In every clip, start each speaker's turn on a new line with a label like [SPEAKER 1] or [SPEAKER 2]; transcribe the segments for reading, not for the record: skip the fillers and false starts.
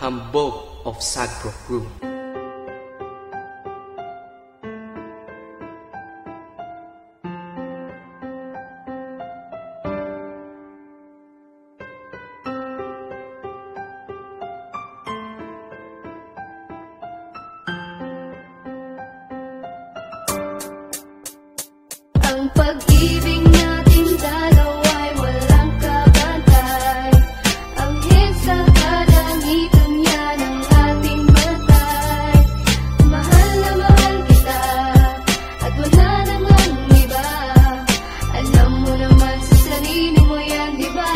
[SPEAKER 1] Hambog of Sagpro Crew.
[SPEAKER 2] Ang pag-ibig natin dalawa'y walang kabantay. Ang sa kalangitan yan ang ating batay. Mahal na mahal kita at wala namang iba. Alam mo naman sa sarili mo yan, diba?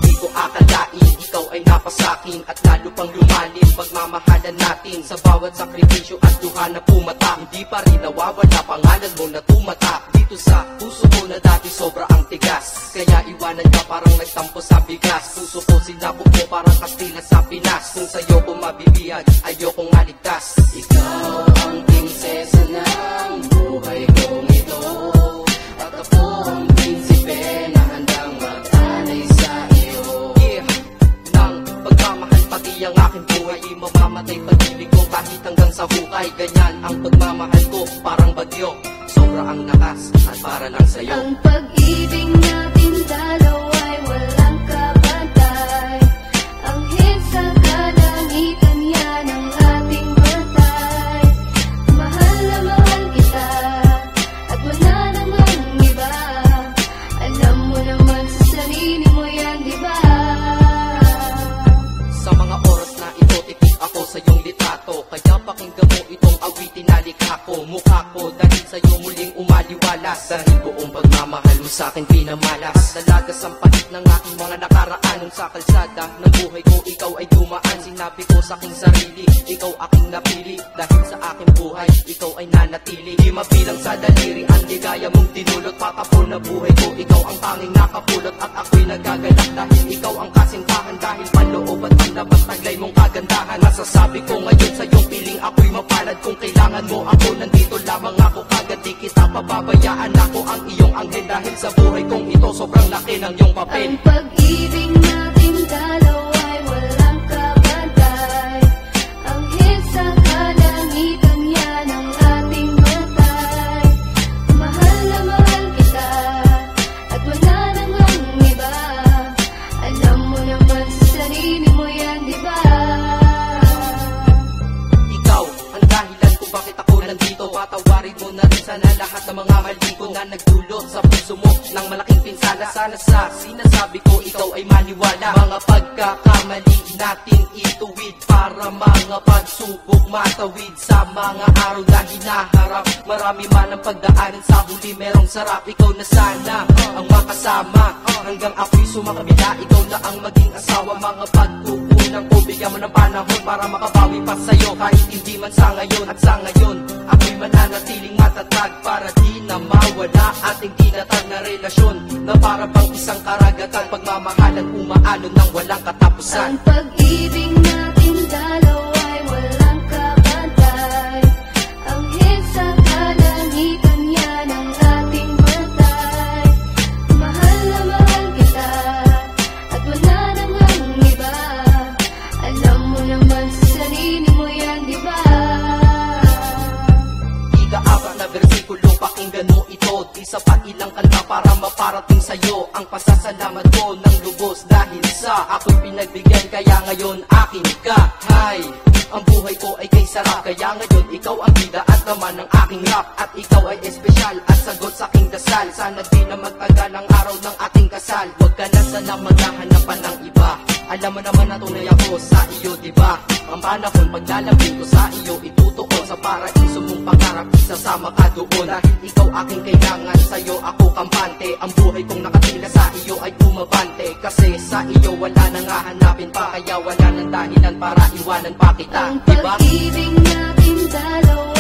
[SPEAKER 1] Di ko akalain, ikaw ay napasakin at lalo pang lumalim pagmamahalan natin. Sa bawat sakripisyo at duha na pumata, hindi pa rin nawawala pangalan mo na tumata. Dito sa puso ko na dati sobra ang tigas, kaya iwanan ka parang nagtampo sa bigas. Puso ko sinabog mo parang Kastila sa Pinas. Kung sa'yo ko mabibiyag, ayokong aligtas. Ikaw ang prinsesa ng buhay kong ito, at ako ang prinsipe na handang magtanay sa iyo. Yeah, ng pagmamahal pati ang aking buhay, di mamamatay pag-ibig ko kahit hanggang sa hukay. Ganyan ang pagmamahal ko, parang bagyo, sobra ang lakas at para lang sa'yo.
[SPEAKER 2] Ang pag-ibig natin dalawa'y walang kabantay. Ang sa kalangitan yan ang ating batay. Mahal na mahal kita at wala namang iba. Alam mo naman sa sarili mo yan, diba?
[SPEAKER 1] Sa mga oras na ito, tipid ako sa iyong litrato, kaya pakinggan mo itong awitin na likha ko. Mukha ko dahil sa'yo muling umaliwalas, dahil buong pagmamahal mo sa'kin pinamalas. Dalagas ang pahit ng aking mga nakaraan, nung sa kalsada ng buhay ko ikaw ay dumaan. Sinabi ko sa aking sarili, ikaw aking napili, dahil sa aking buhay ikaw ay nanatili. Di mabilang sa daliri ang ligaya mong dinulot, patapon na buhay ko ikaw ang tanging nakapulot. At ako'y nagagalak dahil ikaw ang kasintahan, dahil panloob at panlabas taglay mong kagandahan. Masasabi ko ngayon sa iyong piling ako'y mapalad. Kung kailangan mo ako, nandito lamang ako, kagad di kita pababayaan. Ako ang iyong anghel, dahil sa buhay kong ito sobrang laki ng iyong papel.
[SPEAKER 2] Ang pag-ibig natin dalawa'y walang kabantay. Ang sa kalangitan yan ang ating batay. Mahal na mahal kita at wala namang iba. Alam mo naman sa sarili mo yan, diba?
[SPEAKER 1] Ikaw ang dahilan kung bakit ako nandito. Patawarin mo na rin sana lahat ng mga mali ko na nagdulot sa puso mo ng malaking pinsala. Sana sa sinasabi ko ikaw ay maniwala. Mga pagkakamali natin ituwid, para mga pagsubok matawid. Sa mga araw na hinaharap, marami man ang pagdaanan, sa huli merong sarap. Ikaw na sana ang makasama hanggang ako'y sumakabila. Ikaw na ang maging asawa. Mga pagkukulang ko, bigyan mo ng panahon para makabawi pa sa'yo. Kahit hindi man sa ngayon, at sa ngayon ako'y mananatiling matatag, para di na mawala ating tinatag na relasyon, na para bang isang karagatan. Pagmamahalan umaalon ng walang katapusan.
[SPEAKER 2] Ang pag-ibig natin dalawa'y walang kabantay. Ang sa kalangitan yan ang ating batay. Mahal na mahal kita at wala namang iba. Alam mo naman sa sarili mo yan, diba?
[SPEAKER 1] Ika-apat na versikulo, pakinggan mo ito. Di sapat ilang kanta para maparating sa'yo ang pasasalamat ko ng lubos, dahil sa ako'y pinagbigyan, kaya ngayon akin ka. Hay, ang buhay ko ay kay sarap, kaya ngayon ikaw ang bida at naman ng aking rap. At ikaw ay espesyal at sagot sa aking dasal. Sana di na magtagal ang araw ng ating kasal. Huwag ka na sana maghahanapan ng iba. Alam mo naman na tunay ako sa iyo, diba? Ang panahon paglalambing ko sa iyo, itutuon sa paraiso mong pangarap, isasama ka doon. Dahil ikaw aking kailangan, sa'yo ako kampante. Ang buhay kong nakatila sa iyo ay bumabante, kasi sa iyo wala nang hahanapin pa, kaya wala nang dahilan para iwanan pa kita,
[SPEAKER 2] Ang
[SPEAKER 1] diba?
[SPEAKER 2] pag-ibig natin dalawa